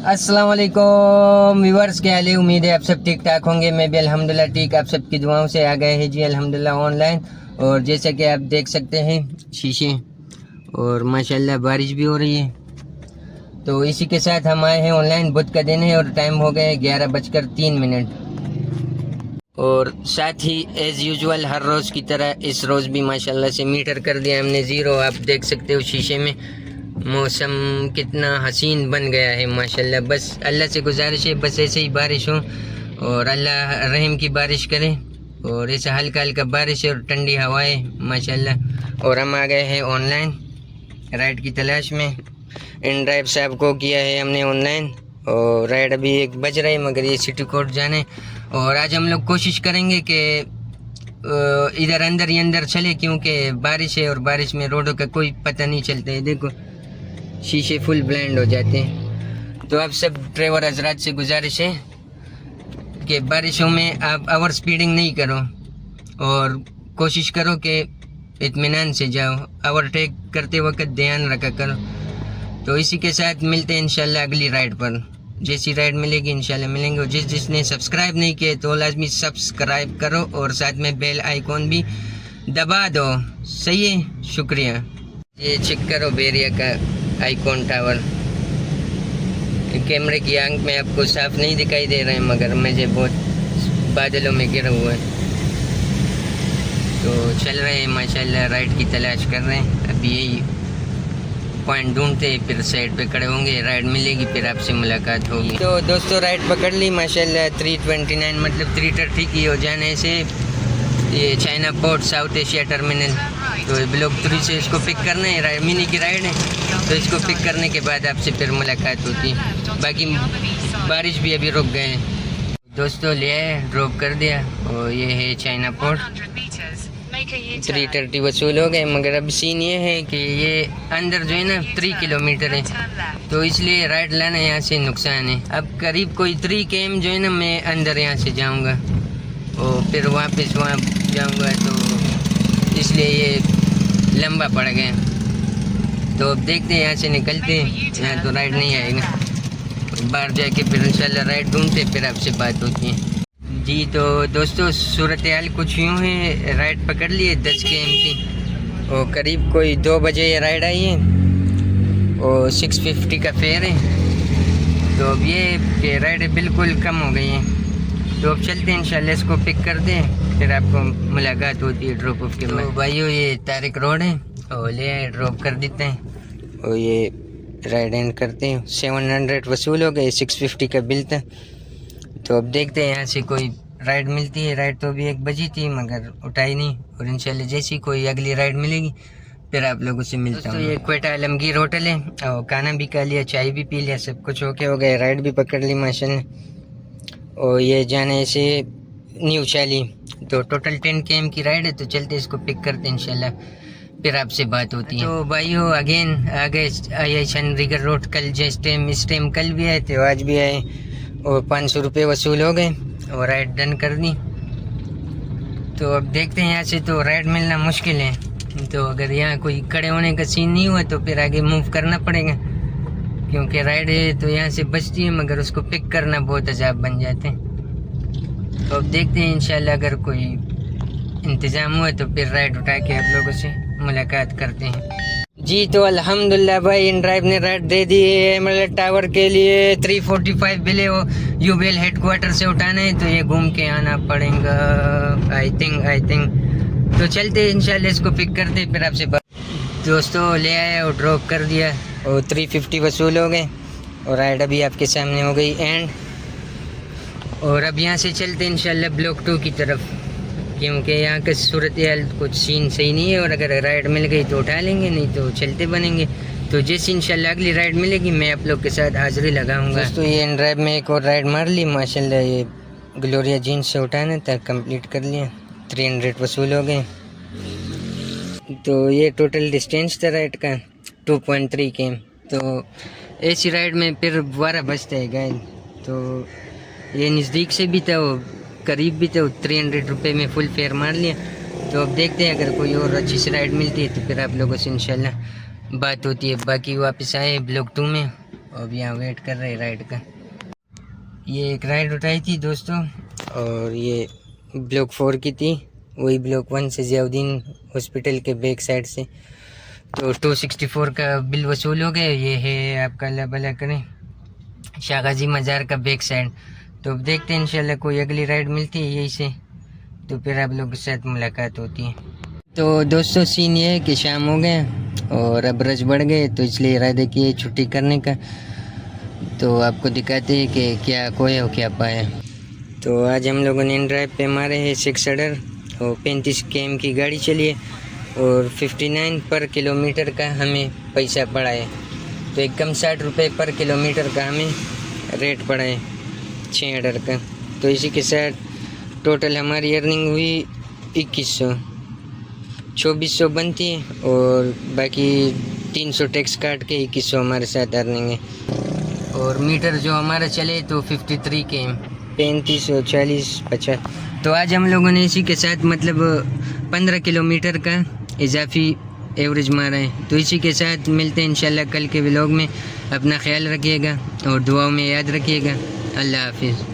अस्सलाम वालेकुम व्यूअर्स, क्या हाल है। उम्मीद है आप सब ठीक ठाक होंगे। मैं भी अल्हम्दुलिल्लाह ठीक, आप सबकी दुआओं से आ गए हैं जी अल्हम्दुलिल्लाह ऑनलाइन। और जैसा कि आप देख सकते हैं शीशे, और माशाल्लाह बारिश भी हो रही है। तो इसी के साथ हम आए हैं ऑनलाइन। बुध का दिन है और टाइम हो गए 11:03। और साथ ही एज़ यूजुअल हर रोज़ की तरह इस रोज़ भी माशाल्लाह से मीटर कर दिया हमने ज़ीरो। आप देख सकते हो शीशे में मौसम कितना हसीन बन गया है माशाल्लाह। बस अल्लाह से गुजारिश है बस ऐसे ही बारिश हो और अल्लाह रहम की बारिश करे, और ऐसा हल्का हल्का बारिश और ठंडी हवाएं माशाल्लाह। और हम आ गए हैं ऑनलाइन राइड की तलाश में। इन ड्राइव साहब को किया है हमने ऑनलाइन, और राइड अभी 1 बज रहा है मगर ये सिटी कोर्ट जाने। और आज हम लोग कोशिश करेंगे कि इधर अंदर ही अंदर चले, क्योंकि बारिश है और बारिश में रोडों का कोई पता नहीं चलता है। देखो शीशे फुल ब्लाइंड हो जाते हैं। तो आप सब ड्राइवर हजरात से गुजारिश है कि बारिशों में आप ओवर स्पीडिंग नहीं करो और कोशिश करो कि इत्मीनान से जाओ। ओवरटेक करते वक्त ध्यान रखा करो। तो इसी के साथ मिलते हैं इंशाल्लाह अगली राइड पर। जैसी राइड मिलेगी इंशाल्लाह मिलेंगे। और जिसने सब्सक्राइब नहीं किए तो लाजमी सब्सक्राइब करो और साथ में बेल आइकॉन भी दबा दो। सही है, शुक्रिया। ये चेक करो बेरिया का आइकॉन टावर। कैमरे की आंख में आपको साफ नहीं दिखाई दे रहे हैं मगर मुझे बहुत बादलों में गिरा हुआ है। तो चल रहे हैं माशाल्लाह, राइड की तलाश कर रहे हैं। अभी यही पॉइंट ढूंढते हैं, फिर साइड पे खड़े होंगे, राइड मिलेगी फिर आपसे मुलाकात होगी। तो दोस्तों राइड पकड़ ली माशाल्लाह 329, मतलब 330 की हो जाने से ये China port south Asia terminal. तो ब्लॉक 3 से इसको पिक करना है, राइड मिनी की राइड है। तो इसको पिक करने के बाद आपसे फिर मुलाकात होती है। बाकी बारिश भी अभी रुक गए हैं। दोस्तों ले आए, ड्रॉप कर दिया, और ये है चाइना पोर्ट। 330 वसूल हो गए, मगर अब सीन ये है कि ये अंदर जो है ना 3 किलोमीटर है, तो इसलिए राइड लाना यहाँ से नुकसान है। अब करीब कोई 3 km जो है ना मैं अंदर यहाँ से जाऊँगा और फिर वापस वहाँ जाऊँगा, तो इसलिए ये लंबा पड़ गया। तो अब देखते हैं, यहाँ से निकलते हैं। यहाँ तो राइड नहीं आएगा, बाहर जाके फिर इंशाल्लाह राइड ढूंढते फिर आपसे बात होती है जी। तो दोस्तों सूरत हाल कुछ यूँ है, राइड पकड़ लिए 10 km की, और करीब कोई 2 बजे ये राइड आई है और 650 का फेयर है। तो अब ये कि राइड बिल्कुल कम हो गई हैं। तो अब चलते हैं इंशाल्लाह, इसको पिक कर दें फिर आपको मुलाकात होती है ड्रॉप ऑफ के बाद। तो भाइयों ये तारिक रोड है, और ले ड्रॉप कर देते हैं और ये राइड एंड करते हैं। 700 वसूल हो गए, 650 का बिल था। तो अब देखते हैं यहाँ से कोई राइड मिलती है। राइड तो अभी 1 बजी थी मगर उठाई नहीं, और इंशाल्लाह जैसी कोई अगली राइड मिलेगी फिर आप लोगों से मिलता हूँ। तो ये क्वेटा आलमगीर होटल है, और खाना भी खा लिया, चाय भी पी लिया, सब कुछ ओके हो गया। राइड भी पकड़ ली माशाल्लाह। और ये जाने से न्यू चाली, तो टोटल 10 km की राइड है। तो चलते इसको पिक करते हैं इंशाल्लाह, फिर आपसे बात होती है। तो भाइयों अगेन आ गए आई चंडीगढ़ रोड। कल जिस टाइम इस टाइम कल भी आए थे, आज भी आए, और 500 रुपये वसूल हो गए और राइड डन कर दी। तो अब देखते हैं, यहाँ से तो राइड मिलना मुश्किल है। तो अगर यहाँ कोई खड़े होने का सीन नहीं हुआ तो फिर आगे मूव करना पड़ेगा, क्योंकि राइड है तो यहाँ से बचती है मगर उसको पिक करना बहुत अजाब बन जाते हैं। तो अब देखते हैं इंशाल्लाह अगर कोई इंतज़ाम हुआ तो फिर राइड उठा के आप लोगों से मुलाकात करते हैं जी। तो अल्हम्दुलिल्लाह भाई इन ड्राइव ने राइड दे दी है एमरेल्ड टावर के लिए। 345 बिले वो यूबीएल हेडक्वार्टर से उठाना है, तो ये घूम के आना पड़ेगा आई थिंक। तो चलते इंशाल्लाह इसको पिक करते फिर आपसे बात। दोस्तों ले आया और ड्रॉप कर दिया, और 350 वसूल हो गए, और राइड अभी आपके सामने हो गई एंड। और अब यहाँ से चलते इंशाल्लाह ब्लॉक 2 की तरफ, क्योंकि यहाँ का सूरत हाल कुछ सीन सही नहीं है। और अगर राइड मिल गई तो उठा लेंगे, नहीं तो चलते बनेंगे। तो जैसे इंशाल्लाह अगली राइड मिलेगी मैं आप लोग के साथ हाजिरी लगाऊंगा। दोस्तों ये इन ड्राइव में एक और राइड मार ली माशाल्लाह। ये ग्लोरिया जीन्स से उठाना था, कंप्लीट कर लिया, 300 वसूल हो गए। तो ये टोटल डिस्टेंस था राइड का 2.3 km। तो ऐसी राइड में फिर 12 बजता है गाइड। तो ये नज़दीक से भी था, वो करीब भी था, 300 रुपये में फुल फेयर मार लिया। तो अब देखते हैं अगर कोई और अच्छी सी राइड मिलती है तो फिर आप लोगों से इंशाल्लाह बात होती है। बाकी वापस आए ब्लॉक 2 में, अब यहाँ वेट कर रहे राइड का। ये एक राइड उठाई थी दोस्तों, और ये ब्लॉक 4 की थी, वही ब्लॉक 1 से जियाउद्दीन हॉस्पिटल के बैक साइड से। तो 264 का बिल वसूल हो गया। ये है आपका अल्लाह भला करें शाह गाजी मज़ार का बैक साइड। तो अब देखते हैं इंशाल्लाह कोई अगली राइड मिलती है यहीं से, तो फिर आप लोगों के साथ मुलाकात होती है। तो दोस्तों सीन ये है कि शाम हो गए और अब रश बढ़ गए, तो इसलिए इरादा किए छुट्टी करने का। तो आपको दिखाते हैं कि क्या खोया हो क्या पाया। तो आज हम लोगों ने इन ड्राइव पे मारे हैं 6 अडर और 35 km की गाड़ी चली है और 59 पर किलोमीटर का हमें पैसा पड़ा है। तो एकदम 60 रुपये पर किलोमीटर का हमें रेट पड़ा है 6 अडर का। तो इसी के साथ टोटल हमारी अर्निंग हुई 2100, 2400 बनती है और बाकी 300 टैक्स काट के 2100 हमारे साथ अर्निंग है। और मीटर जो हमारा चले तो 53 km, 35, 40, 50। तो आज हम लोगों ने इसी के साथ मतलब 15 किलोमीटर का इजाफी एवरेज मारा है। तो इसी के साथ मिलते हैं इंशाल्लाह कल के व्लॉग में। अपना ख्याल रखिएगा और दुआओं में याद रखिएगा। अल्लाह हाफिज़।